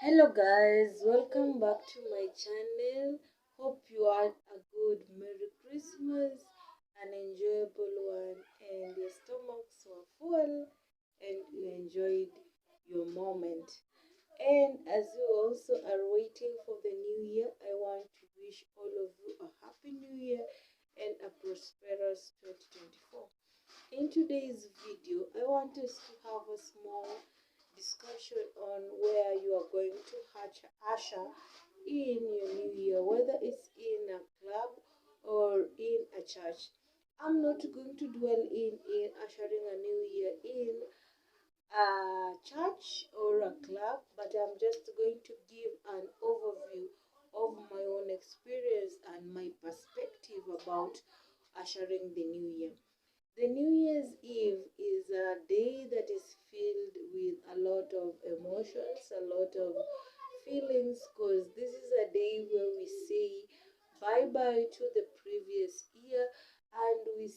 Hello guys, welcome back to my channel. Hope you had a good Merry Christmas, an enjoyable one, and your stomachs were full and you enjoyed your moment. And as you also are waiting for the new year, I want to wish all of you a happy new year and a prosperous 2024. In today's video, I want us to have a small discussion on where you are going to usher in your new year, whether it's in a club or in a church. I'm not going to dwell in ushering a new year in a church or a club, but I'm just going to give an overview of my own experience and my perspective about ushering the new year. The New Year's Eve is a day that is filled with a lot of emotions, a lot of feelings, because this is a day where we say bye bye to the previous year and we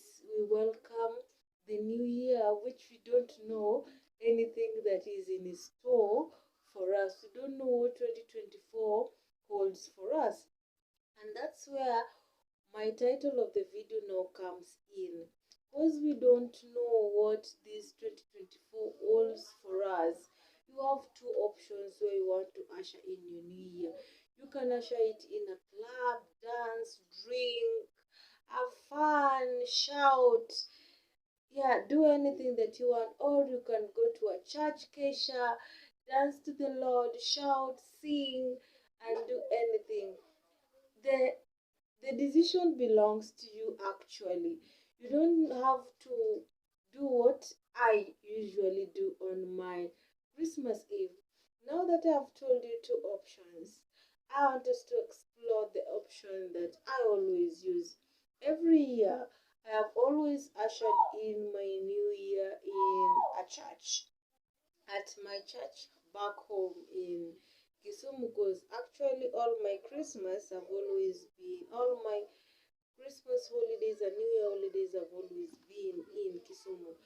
welcome the new year, which we don't know anything that is in store for us. We don't know what 2024 holds for us. And that's where my title of the video now comes in. Because we don't know what this 2024 holds for us, you have two options where you want to usher in your new year. You can usher it in a club, dance, drink, have fun, shout, yeah, do anything that you want, or you can go to a church kesha, dance to the Lord, shout, sing, and do anything. The the decision belongs to you actually. You don't have to do what I usually do on my Christmas Eve. Now that I've told you two options, I want us to explore the option that I always use. Every year, I have always ushered in my new year in a church, at my church back home in Kisumu, because actually all my Christmas holidays and New Year holidays have always been in Kisumu.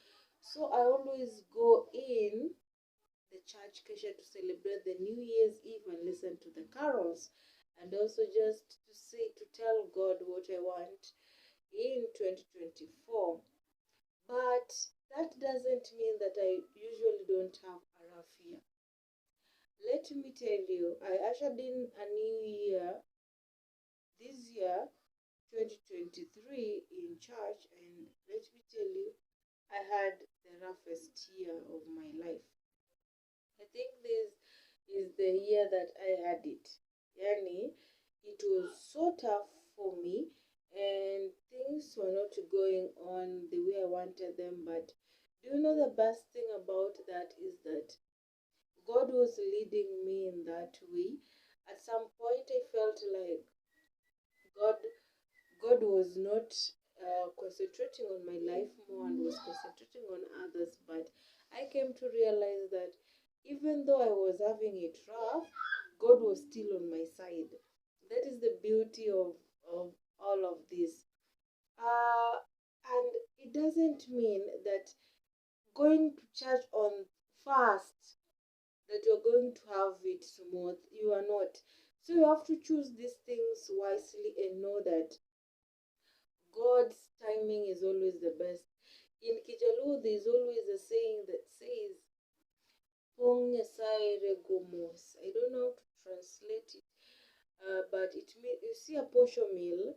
So I always go in the church Kesha to celebrate the New Year's Eve and listen to the carols, and also just to tell God what I want in 2024. But that doesn't mean that I usually don't have a rough year. Let me tell you, I ushered in a new year this year, 2023, in church, and let me tell you, I had the roughest year of my life. I think this is the year that I had it. Yani, it was so tough for me, and things were not going on the way I wanted them. But do you know the best thing about that is that God was leading me in that way. At some point, I felt like God God was not concentrating on my life more and was concentrating on others. But I came to realize that even though I was having it rough, God was still on my side. That is the beauty of all of this. And it doesn't mean that going to church on fast that you're going to have it smooth. You are not. So you have to choose these things wisely and know that God's timing is always the best. In Kijalu, there's always a saying that says, Pong Nyasaye regomos. I don't know how to translate it, but it means, you see, a posho meal,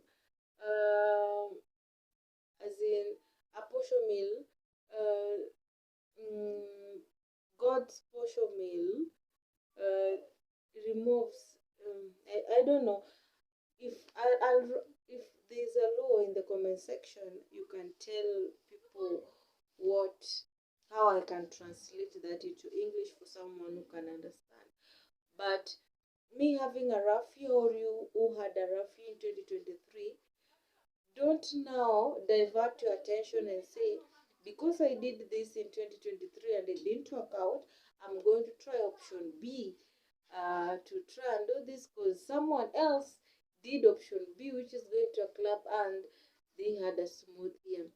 as in a posho meal, uh, God's posho meal uh, removes, I don't know, if if there's a law in the comment section, you can tell people what how I can translate that into English for someone who can understand. But me having a rough year, or you who had a rough year in 2023, don't now divert your attention and say, because I did this in 2023 and it didn't work out, I'm going to try option B, to try and do this because someone else did option B, which is going to a club and they had a smooth year.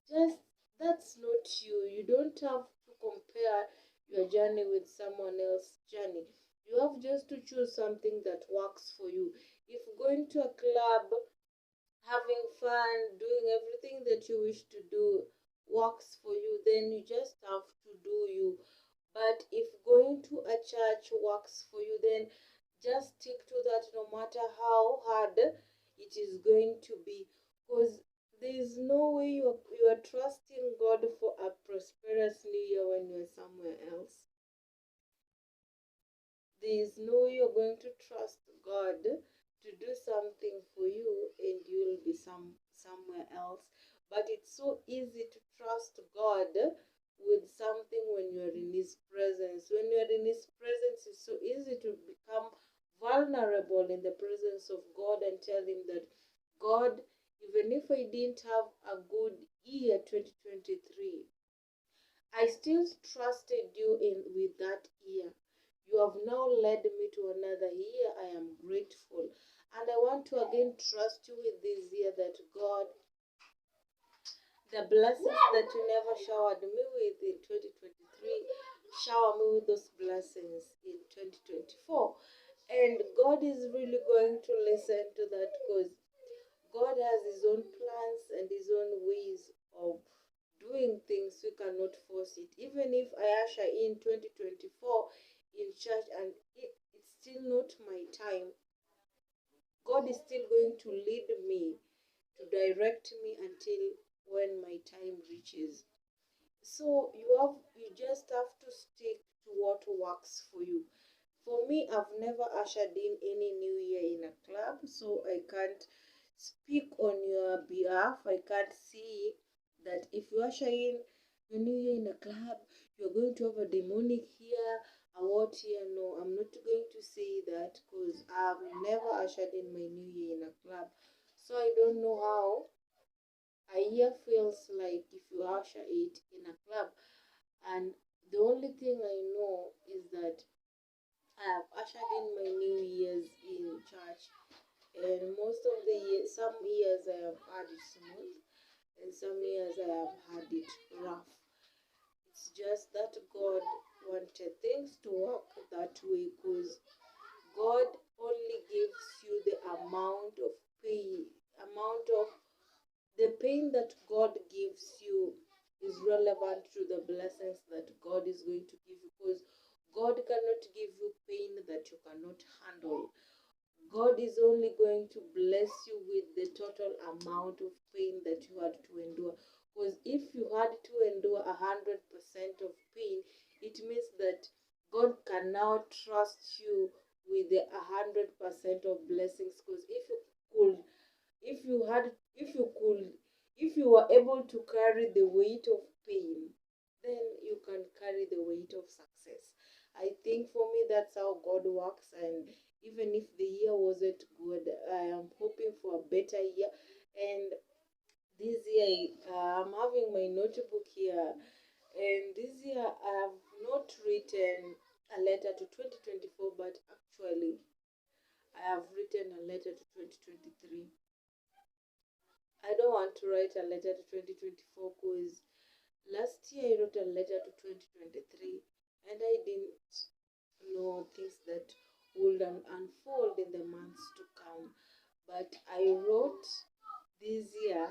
Just that's not you. You don't have to compare your journey with someone else's journey. You have just to choose something that works for you. If going to a club, having fun, doing everything that you wish to do works for you, then you just have to do you. But if going to a church works for you, then just stick to that no matter how hard it is going to be. Because there is no way you are trusting God for a prosperous new year when you're somewhere else. There is no way you're going to trust God to do something for you and you'll be somewhere else. But it's so easy to trust God with something when you're in His presence. When you're in His presence, it's so easy to become vulnerable in the presence of God and tell Him that, God, even if I didn't have a good year 2023, I still trusted you in with that year. You have now led me to another year. I am grateful. And I want to again trust you with this year that, God, the blessings that you never showered me with in 2023, shower me with those blessings in 2024. And God is really going to listen to that, because God has His own plans and His own ways of doing things. We cannot force it. Even if I usher in 2024 in church and it's still not my time, God is still going to lead me, to direct me until when my time reaches. So you just have to stick to what works for you. For me, I've never ushered in any new year in a club, so I can't speak on your behalf. I can't see that if you usher in a new year in a club, you're going to have a demonic here, a what here. No, I'm not going to say that, because I've never ushered in my new year in a club. So I don't know how a year feels like if you usher it in a club. And the only thing I know is that I have ushered in my New Year's in church, and most of the years, some years I have had it smooth, and some years I have had it rough. It's just that God wanted things to work that way, because God only gives you the amount of pain, amount of the pain that God gives you is relevant to the blessings that God is going to give you, because God cannot give you pain that you cannot handle. God is only going to bless you with the total amount of pain that you had to endure. Because if you had to endure 100% of pain, it means that God can now trust you with the 100% of blessings. Because if you had, if you could, if you were able to carry the weight of pain, then you can carry the weight of success. I think for me that's how God works. And even if the year wasn't good, I am hoping for a better year. And this year, I'm having my notebook here, and this year I have not written a letter to 2024, but actually I have written a letter to 2023. I don't want to write a letter to 2024, because last year I wrote a letter to 2023 and I didn't know things that would unfold in the months to come. But I wrote this year,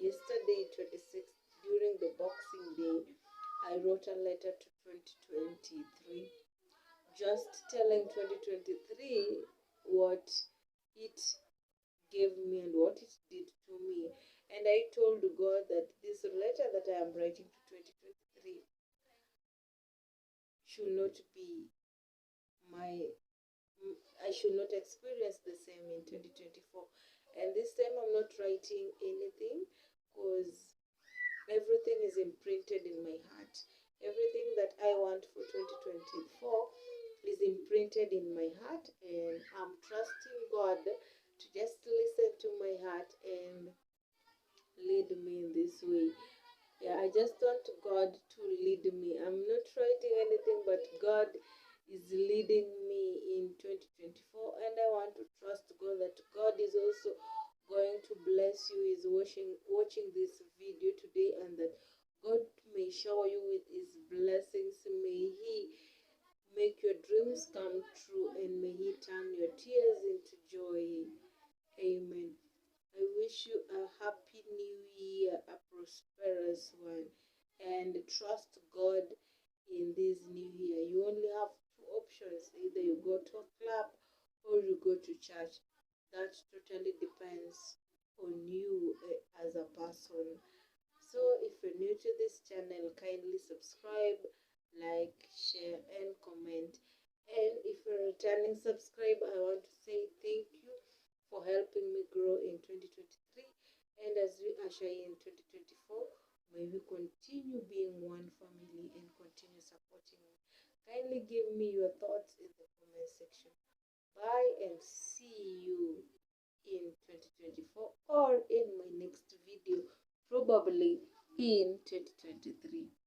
yesterday, 26th, during the Boxing Day, I wrote a letter to 2023, just telling 2023 what it gave me and what it did to me. And I told God that this letter that I am writing to 2023 should not be my, I should not experience the same in 2024. And this time I'm not writing anything, because everything is imprinted in my heart. Everything that I want for 2024 is imprinted in my heart, and I'm trusting God to just listen to my heart and lead me in this way. Yeah, I just want God to lead me. I'm not writing anything, but God is leading me in 2024, and I want to trust God that God is also going to bless you. Is watching this video today, and that God may shower you with His blessings. May He make your dreams come true, and trust God in this new year. You only have two options: either you go to a club or you go to church. That totally depends on you as a person. So if you're new to this channel, kindly subscribe, like, share, and comment. And if you're a returning subscriber, I want to say thank you for helping me grow in 2023. And as we usher in 2024, may we continue being one family and continue supporting me. Kindly give me your thoughts in the comment section. Bye and see you in 2024 or in my next video, probably in 2023.